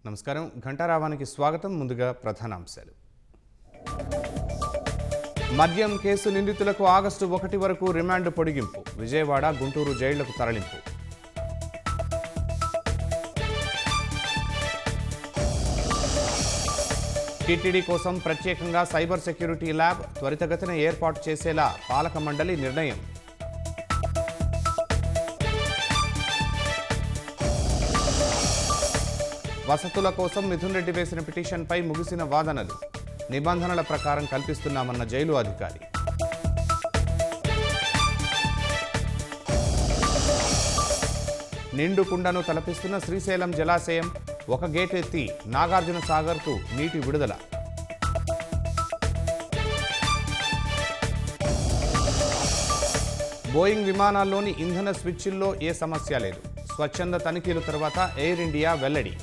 నమస్కారం. ఘంటారావానికి స్వాగతం. ముందుగా ప్రధానాంశాలు. మద్యం కేసు నిందితులకు ఆగస్టు 1 వరకు రిమాండ్ పొడిగింపు. విజయవాడ, గుంటూరు జైళ్లకు తరలింపు. టీటీడీ కోసం ప్రత్యేకంగా సైబర్ సెక్యూరిటీ ల్యాబ్ త్వరితగతిన ఏర్పాటు చేసేలా పాలక మండలి నిర్ణయం. వసతుల కోసం మిథున్ రెడ్డి వేసిన పిటిషన్పై ముగిసిన వాదనలు. నిబంధనల ప్రకారం కల్పిస్తున్నామన్న జైలు అధికారి. నిండు కుండను తలపిస్తున్న శ్రీశైలం జలాశయం. ఒక గేట్ ఎత్తి నాగార్జున సాగర్కు నీటి విడుదల. బోయింగ్ విమానాల్లోని ఇంధన స్విచ్ల్లో ఏ సమస్య లేదు. స్వచ్ఛంద తనిఖీల తర్వాత ఎయిర్ ఇండియా వెల్లడి.